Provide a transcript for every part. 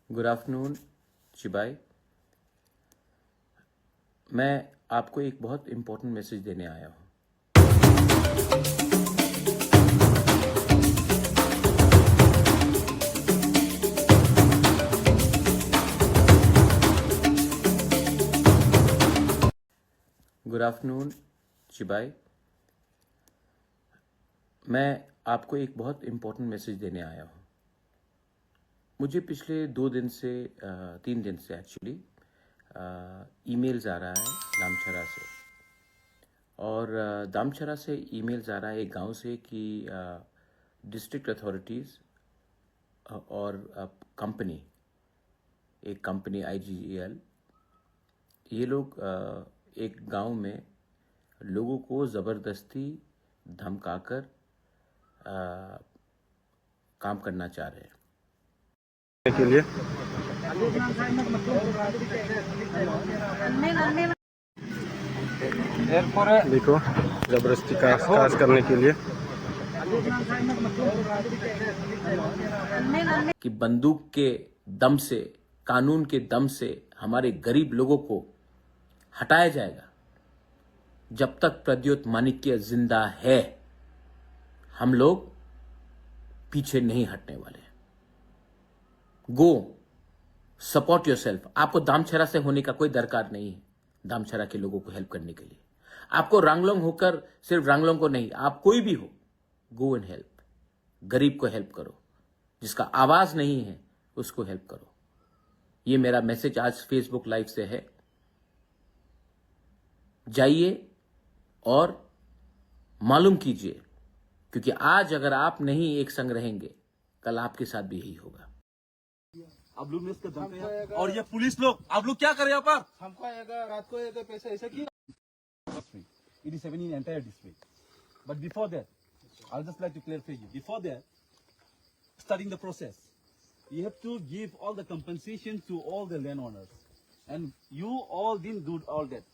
Good afternoon चिबाई। मैं आपको एक बहुत इम्पोर्टेंट मैसेज देने आया हूँ। गुड आफ्टरनून चिबाई। मैं आपको एक बहुत इम्पोर्टेंट मैसेज देने आया हूँ। मुझे पिछले 3 दिन से एक्चुअली ईमेल्स आ रहा है दामचरा से, और दामचरा से ईमेल्स आ रहा है एक गांव से कि डिस्ट्रिक्ट अथॉरिटीज़ और एक कंपनी IGL, ये लोग एक गांव में लोगों को ज़बरदस्ती धमकाकर काम करना चाह रहे हैं। के लिए देखो जबरदस्ती काज करने के लिए कि बंदूक के दम से, कानून के दम से हमारे गरीब लोगों को हटाया जाएगा। जब तक प्रद्योत माणिक्य जिंदा है, हम लोग पीछे नहीं हटने वाले। गो सपोर्ट योरसेल्फ। आपको दामचरा से होने का कोई दरकार नहीं है दामचरा के लोगों को हेल्प करने के लिए। आपको रांगलोंग होकर सिर्फ रांगलोंग को नहीं, आप कोई भी हो, गो एंड हेल्प। गरीब को हेल्प करो, जिसका आवाज नहीं है उसको हेल्प करो। ये मेरा मैसेज आज फेसबुक लाइव से है। जाइए और मालूम कीजिए, क्योंकि आज अगर आप नहीं एक संग रहेंगे, कल आपके साथ भी यही होगा। आप लोग ने इसका जानते और ये पुलिस लोग, आप लोग क्या कर रहे हैं यहाँ पर? हमको आएगा रात को आएगा पैसा ऐसा किया। It is happening in entire district. But before that, I'll just like to clarify you. Before that, starting the process, you have to give all the compensation to all the landowners, and you all didn't do all that.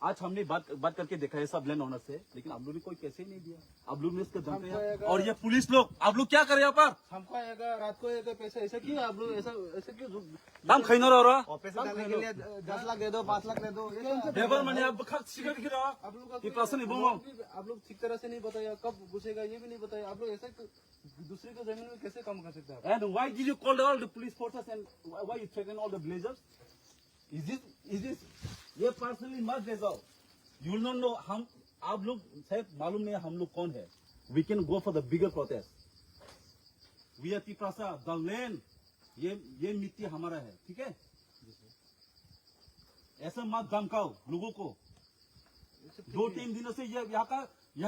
आज हमने बात करके देखा है सब land owner से, लेकिन आप लोगों ने कोई पैसे ही नहीं दिया। आप लोग ने इसका जानते हैं और ये पुलिस लोग, आप लोग क्या कर रहे हैं यहाँ पर? हमको आएगा रात को आएगा पैसा ऐसा किया। आप लोग ऐसा क्यों? दाम खैना रहा पैसा देने के लिए 10 लाख दे दो, 5 लाख दे दो। लेबर मैंने आप सिक्योरिटी की रहा आप लोग ये पर्सन आप लोग ठीक तरह से नहीं बताया, कब घुसेगा ये भी नहीं बताया। आप लोग ऐसा दूसरे के जमीन में कैसे काम कर सकते हैं? And why did you call all the police forces and why you threaten all the blazers? Is this ये पर्सनली मत ले जाओ। You will not know हम आप लोग शायद मालूम नहीं हम लोग कौन है। We can go for the bigger protest. We are Tiprasa, the land, ये मिट्टी हमारा है, ठीक है? ऐसा मत धमकाओ लोगों को। 2-3 दिनों से यहाँ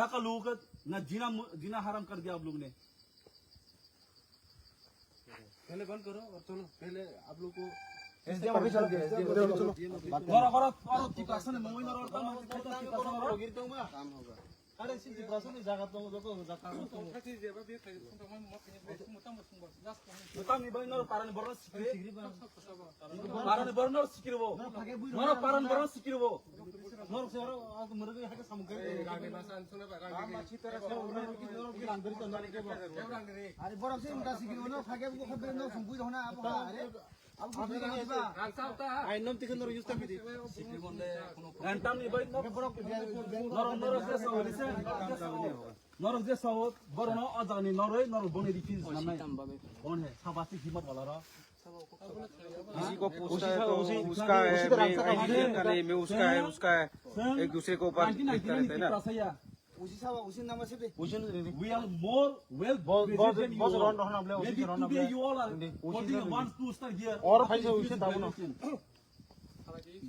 का लोगों का न जीना हराम कर दिया आप लोग ने। पहले बंद करो और चलो, पहले आप लोग को अभी चलो काम होगा। अरे सिर्फ प्रश्न नहीं जागा तो किसी को पूछता है तो उसका है, मैं उसका है, एक दूसरे के ऊपर देखता रहता है ना। उसी नंबर से We are more well than you all. Maybe today you all are voting one to start here. और भाई से उसे दाबो ना।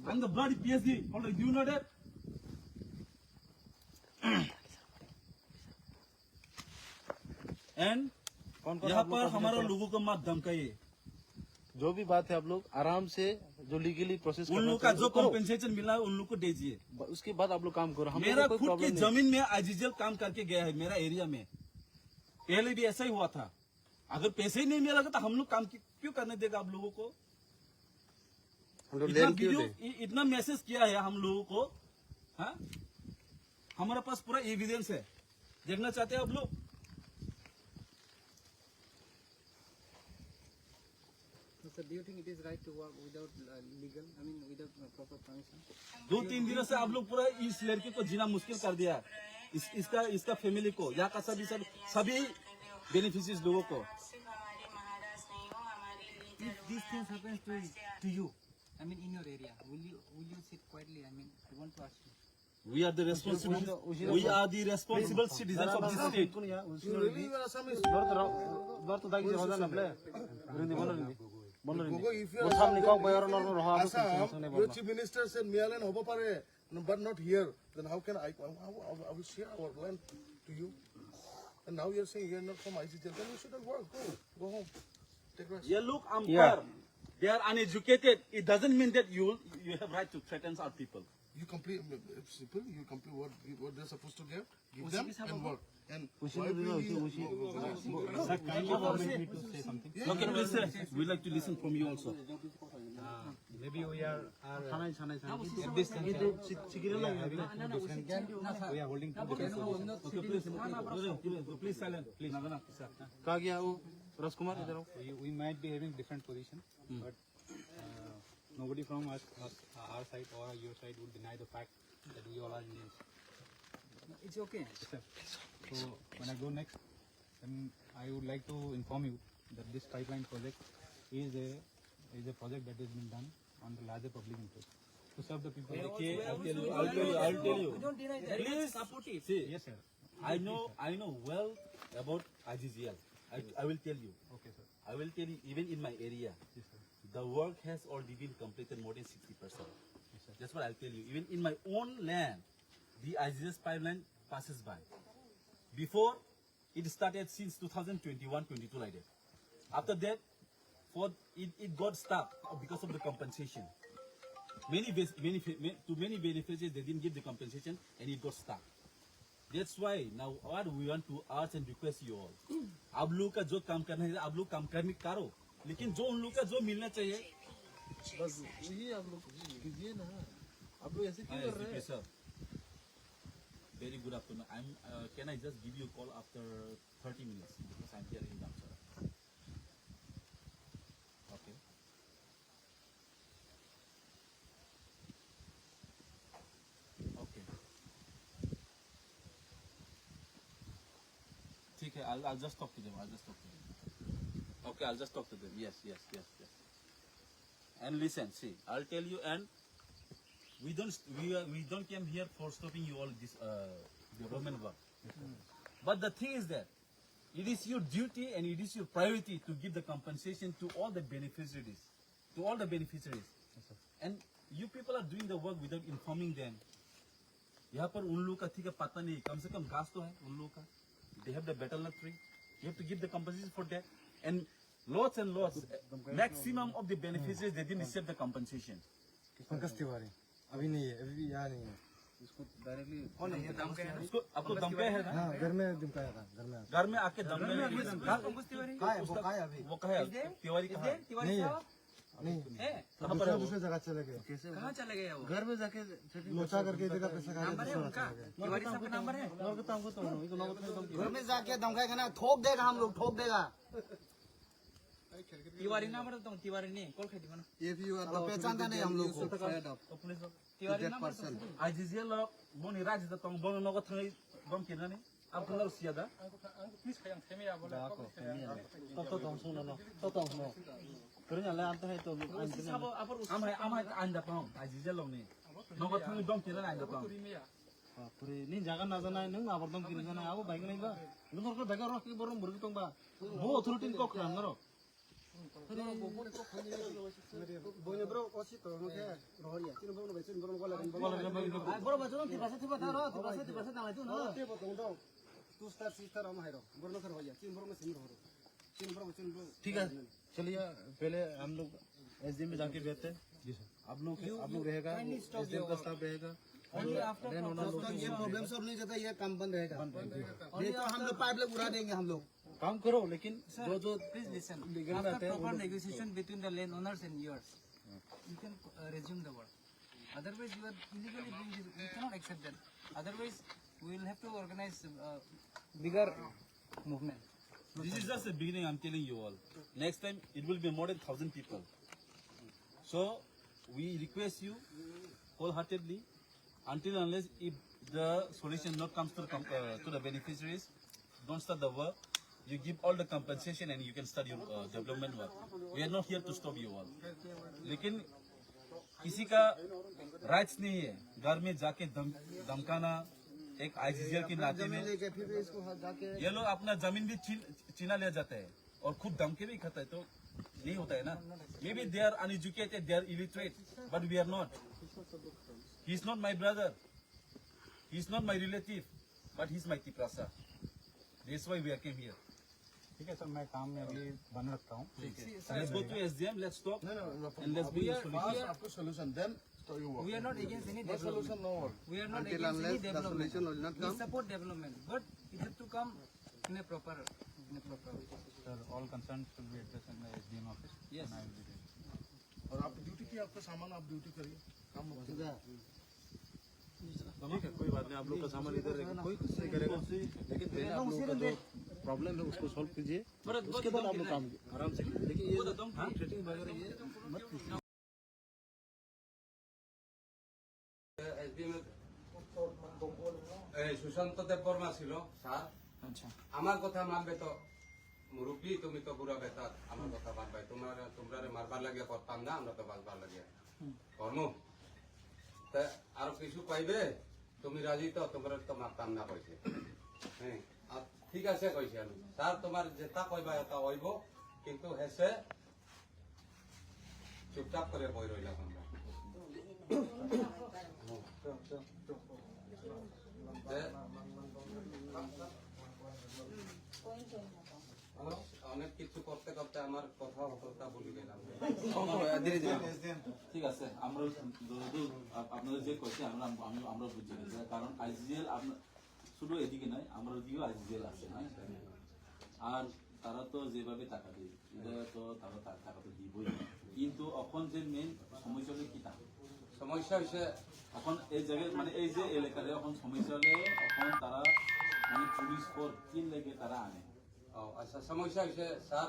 I'm the bloody PSD. Already, do you know that? And यहाँ पर हमारा लोगों को मत धमकाइए। जो भी बात है आप लोग आराम से जो लीगली प्रोसेस उन लोगों का जो कॉम्पेंसेशन मिला है उन लोग को दीजिए। उसके बाद आप लोग काम करो। मेरा खुद की जमीन में IGL काम करके गया है मेरा एरिया में। पहले भी ऐसा ही हुआ था। अगर पैसे ही नहीं मिलेगा तो हम लोग काम क्यों करने देगा आप लोगों को? इतना मैसेज किया है हम लोगों को। हाँ, हमारे पास पूरा एविडेंस है। देखना चाहते हैं आप लोग? So do you think it is right to work without legal? I mean, without proper permission? 2-3 दिनों से आप लोग पूरा इस लड़के को जीना मुश्किल कर दिया है। इसका फैमिली को, यहाँ का सभी बेनिफिशियरीज लोगों को। If these things happen to you, I mean, in your area, will you sit quietly? I mean, I want to ask you. We are the responsible citizens of this state. You really are Assamese? Gogo, if you are Assam, your chief minister said Mialan hobo pare, but not here. Then how can I will share our land to you? And now you're saying you're not from ICJ. Then you shouldn't work. Go home. Take rest. Yeah, look, Ampar, they are uneducated. It doesn't mean that you have right to threaten our people. You complete simple. You complete what they're supposed to give them and work. And why will you? Sir, kindly allow me to say something. Okay, please, sir. We'd like to listen from you also. Maybe we are at this juncture, we are having two different, we are holding two different positions. Okay, please silent, please. We might be having different positions, but nobody from our side or your side would deny the fact that we all are Indians. It's okay. So when I go next, then I would like to inform you that this pipeline project is a project that has been done on the larger public interest to serve the people. Okay, I'll tell you. Don't deny that. Please Support it. see. Yes, sir. I know well about IGGL. I will tell you. Okay, sir. I will tell you. Even in my area, Yes, sir. the work has already been completed more than 60%. Yes, sir. That's what I'll tell you. Even in my own land, the IGS pipeline passes by. Before, it started since 2021-22 like that. After that, it got stuck because of the compensation. To many beneficiaries, they didn't give the compensation and it got stuck. That's why now what we want to ask and request you all. आप लोग का जो काम करना है आप लोग काम करने करो, लेकिन जो उन लोग का जो मिलना चाहिए बस यही आप लोग कीजिए ना. आप लोग ऐसे क्यों कर रहे हैं? Sir. Very good afternoon. Can I just give you a call after 30 minutes because I'm here in Damsara. Okay. Okay. ठीक है. I'll just talk to them. Okay, I'll just talk to them. Yes. And listen, see, I'll tell you, and we don't come here for stopping you all this development work. But the thing is that it is your duty and it is your priority to give the compensation to all the beneficiaries. And you people are doing the work without informing them. यहाँ पर उन लोगों का ठीक है पता नहीं, कम से कम घास तो है उन लोगों का. They have the betel nut tree. You have to give the compensation for that. And lots, maximum of the beneficiaries, they didn't receive the compensation. Pankaj Tiwari अभी नहीं है, अभी यहाँ नहीं है. इसको डायरेक्टली कौन है ये दम का है? उसको आपको दमका है ना? हाँ, घर में दिमकाया था, घर में आके दम में पंकज तिवारी वो कहा है तिवारी कहा है? तिवारी साहब नहीं है कहाँ पर है वो? दूसरे जगह चले गए. कहाँ चले गए वो? घर में जाके लोचा करके इधर का पैसा खा नंबर है उनका? तिवारी साहब का नंबर है? घर में जाके धमकाएगा ना, ठोक देगा, हम लोग ठोक देगा. तिवारी नंबर तो तिवारी नहीं कॉल खाई दिमाना. पहचानता नहीं हम लोग को. तिवारी नंबर तो IGGL लोग बोनी राज द तंग बोन लोग थंगे बम किरना ने अब cooler सियादा am hai anda pang IGGL लोग ने लोग थंगे बम किरना anda pang पुरे नहीं जागा ना जाना नहीं आवर्तन किरण जाना आओ बाइक नहीं बा लोग को बेकार रख के बरम बुर्ग तो बा वो अथॉरिटी को खान करो. बोले ब्रो ओसी तो मुझे रोहरिया तीन ब्रो बेचन ब्रो को लगन ब्रो बचन तिबासे तिबाता रो तिबासे ना तू ना ते बताऊं तो तू स्टार सिस्टर हम है रो ब्रो कर होया तीन ब्रो में सिम रो तीन ब्रो बचन ब्रो. ठीक है, चलिए पहले हम लोग एसडीएम में जाके बैठते हैं. जी सर. आप लोग रहेगा, एसडीएम का स्टाफ रहेगा. ये प्रॉब्लम सॉल्व नहीं करता, ये काम बंद रहेगा. नहीं तो हम लोग पाइप लग उड़ा देंगे. हम लोग काम करो, लेकिन जो please listen. After proper negotiation between the landowners and yours, you can resume the work. Otherwise, you are illegally doing this. We cannot accept that. Otherwise, we will have to organize bigger movement. This is just the beginning, I'm telling you all. Next time, it will be more than 1,000 people. So, we request you wholeheartedly, until unless if the solution not comes to the beneficiaries, don't start the work. You give all the compensation and you can start your development work. We are not here to stop you all. लेकिन किसी का rights नहीं है घर में जाके धमकाना एक IGL की नाते में लेके फिर इसको जाके ये लोग अपना जमीन भी छीना ले जाते हैं और खुद धमके भी खाता है तो नहीं होता है ना maybe they are uneducated they are illiterate but we are not he is not my brother he is not my relative but he is my Tiprasa that's why we are came here ठीक है sir मैं काम में अभी बन रखता हूँ let's go to SDM let's talk No, and let's bring a solution. After solution, then you work. We are not against any No solution, development. no work. We are not Until against any unless the development. solution will not We come. support development, but it has to come in a proper way. Sir all concern should be address in the SDM office Yes. I will be there और आप duty की आपका सामान आप duty करिए काम मत कीजिए। ठीक है कोई बात नहीं आप लोग का सामान इधर रखिए कोई कुछ नहीं करेगा लेकिन पहले आप लोगों का जो प्रॉब्लम है उसको सॉल्व कीजिए उसके बाद आप लोग काम कीजिए आराम से कीजिए। देखिए ये ट्रेडिंग वगैरह ये मत कीजिए। সুশান্ত দেব বর্মা ছিল স্যার আমার কথা মানবে তো মুরব্বী তুমি তো বুড়া বেতা আমার কথা মানবে তোমরা মারবার লাগিয়া করতাম না আমরা তো বাঁচবার লাগিয়া কর্ম তা আরো কিছু পাইবে তুমি রাজি তো তোমরা তো মারতাম না কইছে হ্যাঁ আর ঠিক আছে কইছে আমি স্যার তোমার যেটা কইবা এটা হইব কিন্তু হেসে চুপচাপ করে বই রইলাম আমরা অনেক কিছু করতে করতে আমার কথা হতটা বলে গেলাম ঠিক আছে আমরা আপনাদের যে কইছে আমরা বুঝে গেছি কারণ আইজিএল শুধু এদিকে নয় আমরা ওদিকেও আইজিএল আছে না আর তারা তো যেভাবে টাকা দেয় এটা তো তারা টাকা তো দিবই কিন্তু এখন যে মেইন সমস্যা হলে কি থাকে সমস্যা হয়েছে এখন এই জায়গায় মানে এই যে এলাকাতে এখন সমস্যা হলে এখন তারা মানে পুলিশ ফোর্স তিন লেগে তারা আনে ও আচ্ছা সমস্যা হয়েছে স্যার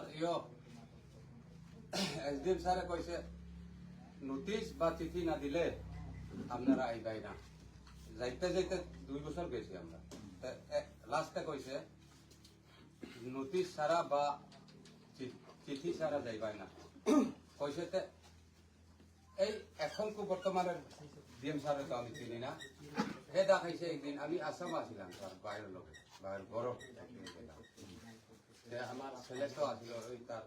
এসডিএম স্যারে কইছে নোটিশ বা চিঠি না দিলে আপনারা আইবাই না যাইতে যাইতে 2 বছর গেছি আমরা লাস্টে কইছে নোটিশ সারা বা চিঠি সারা যাইবাই না কইছে এই এখন কো বর্তমানে ডিএম স্যারে তো আমি চিনি না হে দেখাইছে একদিন আমি আসাম আসছিলাম স্যার বাইরের লোক বাইরের বড় আমার ছেলে তো আসছিল ওই তার